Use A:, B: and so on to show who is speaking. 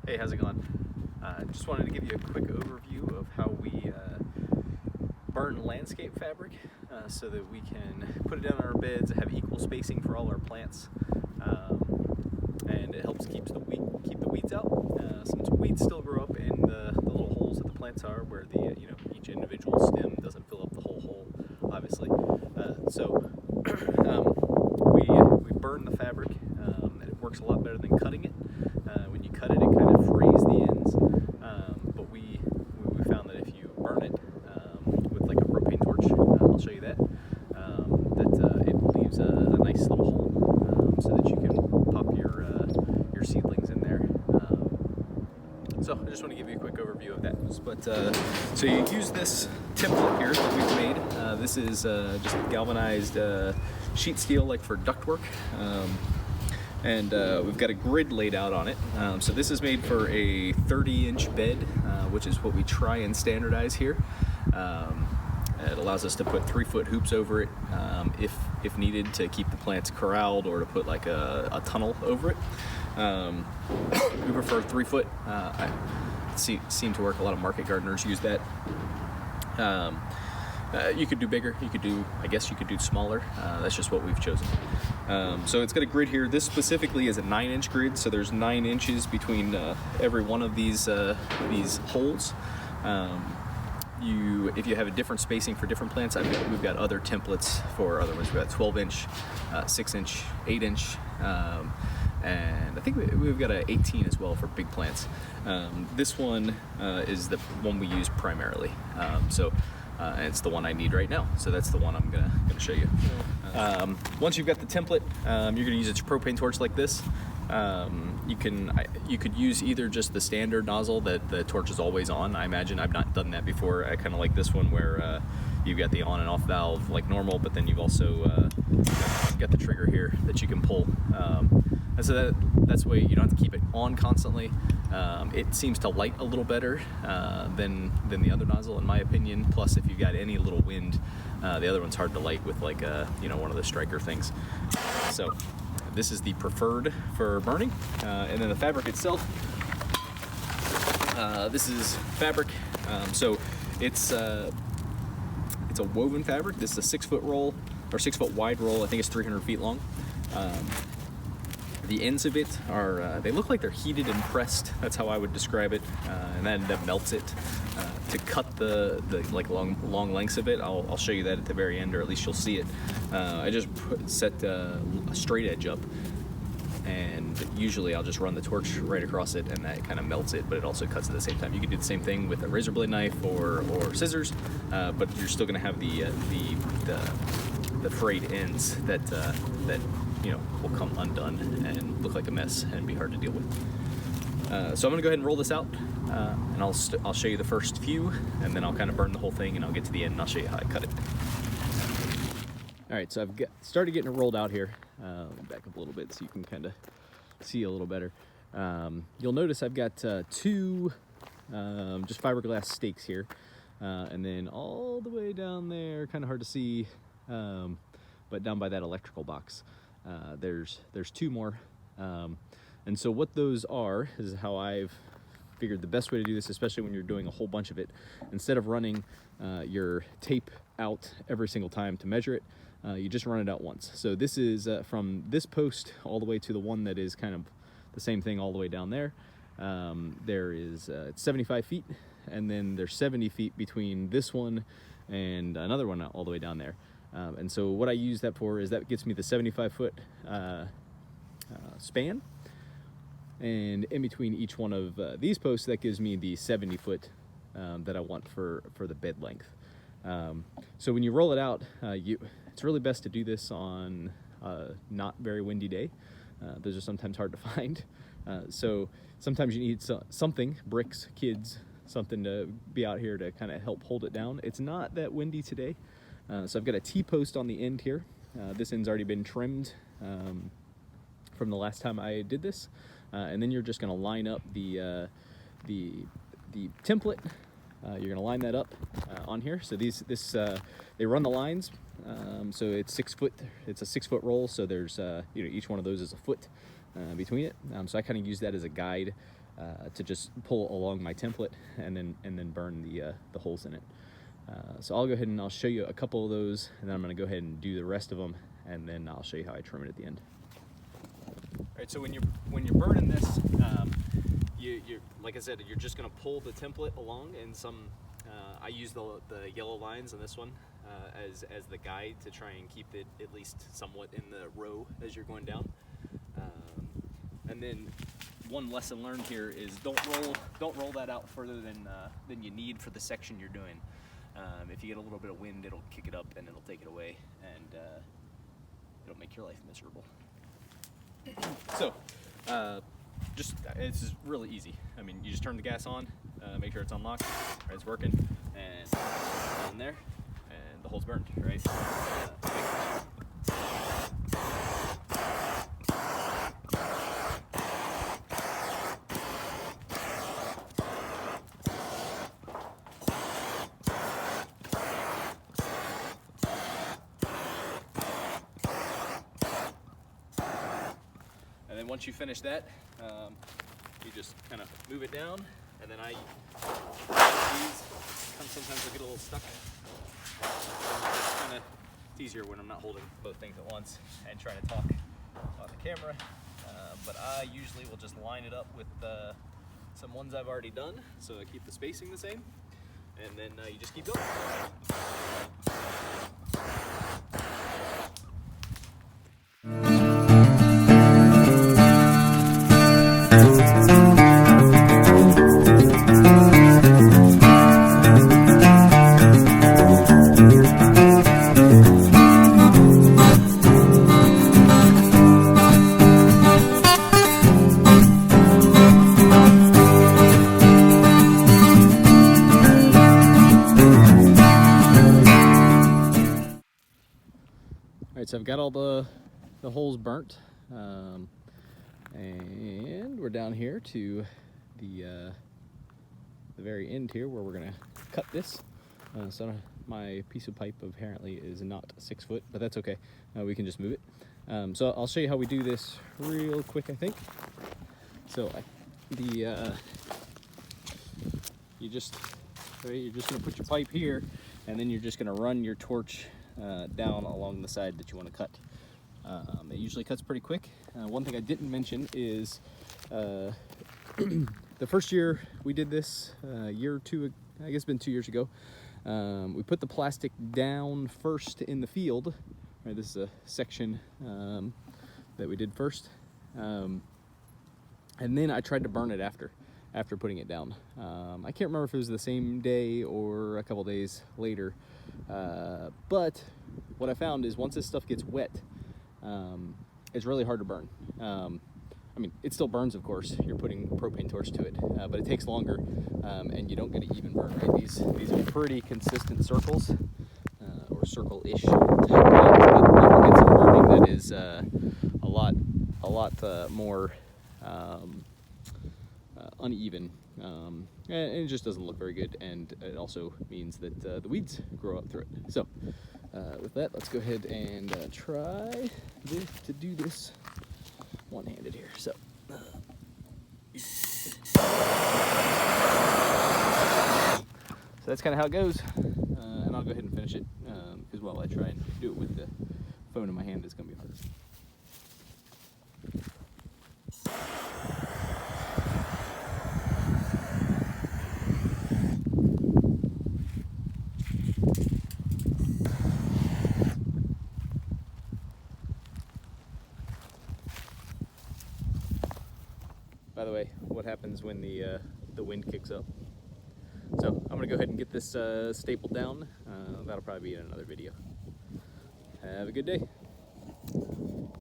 A: Hey, how's it going? Just wanted to give you a quick overview of how we burn landscape fabric so that we can put it down on our beds, have equal spacing for all our plants, and it helps keep the weeds out. Some weeds still grow up in the little holes that the plants are, where the each individual stem doesn't fill up the whole hole, obviously. So we burn the fabric, and it works a lot better than cutting it. When you cut it, it kind of frays the ends, but we found that if you burn it with like a propane torch, I'll show you that, it leaves a nice little hole so that you can pop your seedlings in there. So I just want to give you a quick overview of that. But so you use this template here that we've made. This is just galvanized sheet steel, like for ductwork. And we've got a grid laid out on it. So this is made for a 30-inch bed, which is what we try and standardize here. It allows us to put 3-foot hoops over it if needed, to keep the plants corralled, or to put like a tunnel over it. We prefer 3-foot. Seem to work. A lot of market gardeners use that. You could do bigger, I guess you could do smaller. That's just what we've chosen. So it's got a grid here. This specifically is a 9-inch grid, so there's 9 inches between every one of these holes. If you have a different spacing for different plants, we've got other templates for other ones. We've got 12-inch, 6-inch, 8-inch, and I think we've got an 18 as well for big plants. This one is the one we use primarily. And it's the one I need right now, so that's the one I'm gonna show you. Once you've got the template, you're gonna use a propane torch like this. You could use either just the standard nozzle that the torch is always on. I imagine I've not done that before. I kind of like this one where you've got the on and off valve like normal, but then you've also got the trigger here that you can pull. And so that's the way you don't have to keep it on constantly. It seems to light a little better than the other nozzle, in my opinion. Plus, if you've got any little wind, the other one's hard to light with, like one of the striker things. So this is the preferred for burning. And then the fabric itself, this is fabric. So it's a woven fabric. This is a 6-foot roll, or 6-foot wide roll. I think it's 300 feet long. The ends of it are, they look like they're heated and pressed. That's how I would describe it. And that melts it. To cut the like long lengths of it, I'll show you that at the very end, or at least you'll see it. I just set a straight edge up, and usually I'll just run the torch right across it, and that kind of melts it, but it also cuts at the same time. You can do the same thing with a razor blade knife or scissors, but you're still going to have the frayed ends that will come undone and look like a mess and be hard to deal with. So I'm going to go ahead and roll this out, and I'll show you the first few, and then I'll kind of burn the whole thing, and I'll get to the end and I'll show you how I cut it. All right, so I've started getting it rolled out here. Let me back up a little bit so you can kind of see a little better. You'll notice I've got 2 just fiberglass stakes here, and then all the way down there, kind of hard to see, but down by that electrical box, there's 2 more. And so what those are is how I've figured the best way to do this, especially when you're doing a whole bunch of it. Instead of running your tape out every single time to measure it, you just run it out once. So this is from this post all the way to the one that is kind of the same thing all the way down there. It's 75 feet, and then there's 70 feet between this one and another one all the way down there. And so what I use that for is that gets me the 75-foot span. And in between each one of these posts, that gives me the 70-foot that I want for the bed length. So when you roll it out, it's really best to do this on a not very windy day. Those are sometimes hard to find. So sometimes you need something, bricks, kids, something to be out here to kind of help hold it down. It's not that windy today. So I've got a T-post on the end here. This end's already been trimmed from the last time I did this. And then you're just going to line up the template. You're going to line that up on here. So they run the lines. So it's 6 foot. It's a 6-foot roll. So there's each one of those is a foot between it. So I kind of use that as a guide to just pull along my template and then burn the holes in it. So I'll go ahead and I'll show you a couple of those, and then I'm going to go ahead and do the rest of them, and then I'll show you how I trim it at the end. All right, so when you're burning this, you're like I said, you're just going to pull the template along, and I use the yellow lines on this one as the guide to try and keep it at least somewhat in the row as you're going down. And then one lesson learned here is don't roll that out further than you need for the section you're doing. If you get a little bit of wind, it'll kick it up and it'll take it away, and it'll make your life miserable. So, it's just really easy. I mean, you just turn the gas on, make sure it's unlocked, right, it's working, and down there, and the hole's burned, right? And then once you finish that, you just kind of move it down, and then sometimes I get a little stuck. It's easier when I'm not holding both things at once and trying to talk on the camera. But I usually will just line it up with some ones I've already done, so I keep the spacing the same, and then you just keep going. So I've got all the holes burnt, and we're down here to the very end here where we're gonna cut this. So my piece of pipe apparently is not 6 foot, but that's okay. We can just move it. So I'll show you how we do this real quick, I think. So you're just gonna put your pipe here, and then you're just gonna run your torch down along the side that you want to cut. It usually cuts pretty quick. One thing I didn't mention is the first year we did this, a year or two, I guess it's been 2 years ago, we put the plastic down first in the field. Right, this is a section that we did first, and then I tried to burn it after putting it down. I can't remember if it was the same day or a couple days later, but what I found is once this stuff gets wet, it's really hard to burn. I mean, it still burns, of course. You're putting propane torch to it, but it takes longer, and you don't get an even burn, right? These are pretty consistent circles, or circle-ish type lines, but you can get some burning that is a lot more uneven, and it just doesn't look very good, and it also means that the weeds grow up through it. So with that, let's go ahead and try to do this one-handed here. So that's kind of how it goes, and I'll go ahead and finish it, because while I try and do it with the phone in my hand, it's going to be hard. By the way, what happens when the wind kicks up? So I'm gonna go ahead and get this stapled down. That'll probably be in another video. Have a good day.